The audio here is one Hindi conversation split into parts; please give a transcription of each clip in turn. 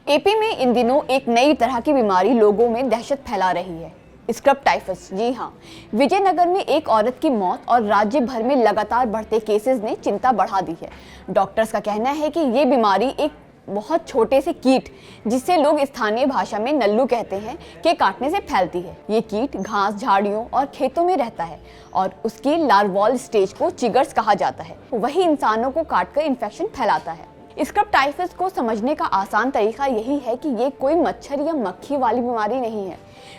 एपी में इन दिनों एक नई तरह की बीमारी लोगों में दहशत फैला रही है, स्क्रब टाइफस। जी हाँ, विजयनगर में एक औरत की मौत और राज्य भर में लगातार बढ़ते केसेस ने चिंता बढ़ा दी है। डॉक्टर्स का कहना है कि ये बीमारी एक बहुत छोटे से कीट, जिसे लोग स्थानीय भाषा में नल्लू कहते हैं, के काटने से फैलती है। ये कीट घास, झाड़ियों और खेतों में रहता है और उसकी लार्वाल स्टेज को चिगर्स कहा जाता है। वही इंसानों को काटकर इन्फेक्शन फैलाता है। स्क्रब टाइफस को समझने का आसान तरीका यही है कि ये कोई मच्छर या मक्खी वाली बीमारी नहीं है,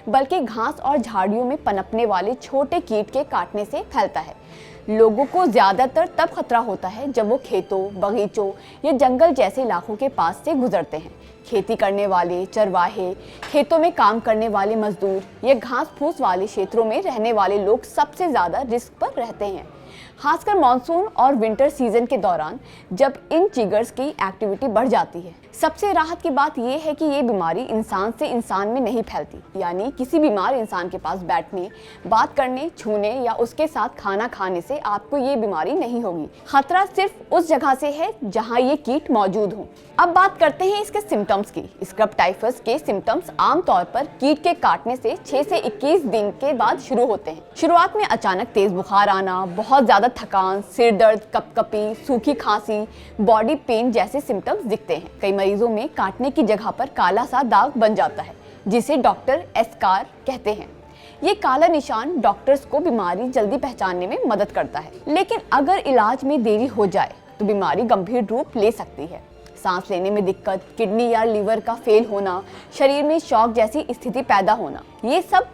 बल्कि घास और झाड़ियों में पनपने वाले छोटे कीट के काटने से फैलता है। लोगों को ज्यादातर तब खतरा होता है जब वो खेतों, बगीचों या जंगल जैसे इलाकों के पास से गुजरते हैं। खेती करने वाले, चरवाहे, खेतों में काम करने वाले मजदूर या घास फूस वाले क्षेत्रों में रहने वाले लोग सबसे ज्यादा रिस्क पर रहते हैं, खासकर मानसून और विंटर सीजन के दौरान जब इन चिगर्स की एक्टिविटी बढ़ जाती है। सबसे राहत की बात यह है कि ये बीमारी इंसान से इंसान में नहीं फैलती, यानी किसी बीमार इंसान के पास बैठने, बात करने, छूने या उसके साथ खाना खाने से आपको ये बीमारी नहीं होगी। खतरा सिर्फ उस जगह से है जहाँ ये कीट मौजूद हो। अब बात करते हैं इसके सिम्टम्स की। स्क्रब टाइफस के सिम्टम्स आमतौर पर कीट के काटने से 6 से 21 दिन के बाद शुरू होते हैं। शुरुआत में अचानक तेज बुखार आना, बहुत ज्यादा थकान, सिर दर्द, कपकपी, सूखी खांसी, बॉडी पेन जैसे सिम्टम्स दिखते हैं। कई मरीजों में काटने की जगह पर काला सा दाग बन जाता है, जिसे डॉक्टर एस्कार कहते हैं। ये काला निशान डॉक्टर्स को बीमारी जल्दी पहचानने में मदद करता है, लेकिन अगर इलाज में देरी हो जाए तो बीमारी गंभीर रूप ले सकती है। सांस लेने में दिक्कत, किडनी या लीवर का फेल होना, शरीर में शॉक जैसी स्थिति पैदा होना, ये सब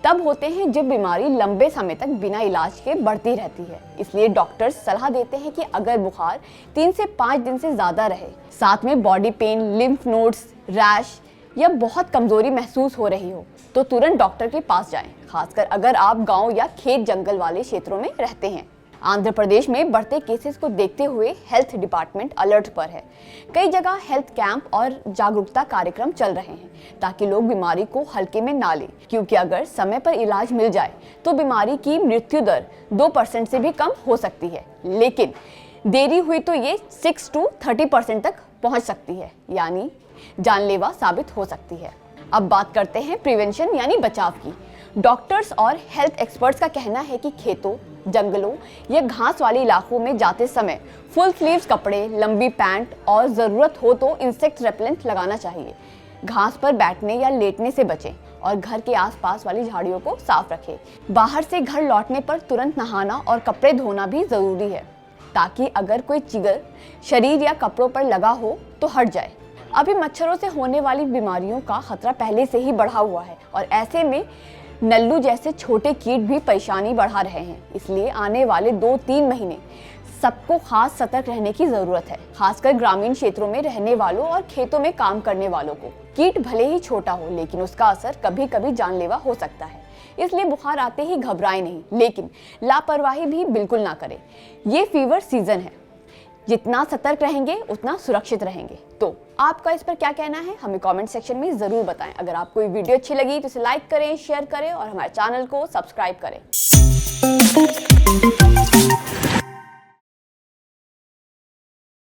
तब होते हैं जब बीमारी लंबे समय तक बिना इलाज के बढ़ती रहती है। इसलिए डॉक्टर्स सलाह देते हैं कि अगर बुखार 3 से 5 दिन से ज्यादा रहे, साथ में body pain, lymph nodes, rash या बहुत कमजोरी महसूस हो रही हो, तो तुरंत डॉक्टर के पास जाएं, खासकर अगर आप गांव या खेत जंगल वाले क्षेत्रों में रहते हैं। आंध्र प्रदेश में बढ़ते केसेस को देखते हुए हेल्थ डिपार्टमेंट अलर्ट पर है। कई जगह हेल्थ कैंप और जागरूकता कार्यक्रम चल रहे हैं ताकि लोग बीमारी को हल्के में ना लें, क्योंकि अगर समय पर इलाज मिल जाए तो बीमारी की मृत्यु दर 2% से भी कम हो सकती है, लेकिन देरी हुई तो ये 6 to 30% तक पहुंच सकती है, यानी जानलेवा साबित हो सकती है। अब बात करते हैं प्रिवेंशन यानी बचाव की। डॉक्टर्स और हेल्थ एक्सपर्ट्स का कहना है कि खेतों, जंगलों या घास वाले इलाकों में जाते समय फुल स्लीव्स कपड़े, लंबी पैंट और ज़रूरत हो तो इंसेक्ट रेपेलेंट लगाना चाहिए। घास पर बैठने या लेटने से बचें और घर के आसपास वाली झाड़ियों को साफ रखें। बाहर से घर लौटने पर तुरंत नहाना और कपड़े धोना भी ज़रूरी है, ताकि अगर कोई चिगर शरीर या कपड़ों पर लगा हो तो हट जाए। अभी मच्छरों से होने वाली बीमारियों का खतरा पहले से ही बढ़ा हुआ है और ऐसे में नल्लू जैसे छोटे कीट भी परेशानी बढ़ा रहे हैं। इसलिए आने वाले 2-3 महीने सबको खास सतर्क रहने की जरूरत है, खासकर ग्रामीण क्षेत्रों में रहने वालों और खेतों में काम करने वालों को। कीट भले ही छोटा हो, लेकिन उसका असर कभी कभी जानलेवा हो सकता है। इसलिए बुखार आते ही घबराएं नहीं, लेकिन लापरवाही भी बिल्कुल ना करें। ये फीवर सीजन है, जितना सतर्क रहेंगे उतना सुरक्षित रहेंगे। तो आपका इस पर क्या कहना है, हमें कमेंट सेक्शन में जरूर बताएं। अगर आपको ये वीडियो अच्छी लगी तो इसे लाइक करें, शेयर करें और हमारे चैनल को सब्सक्राइब करें।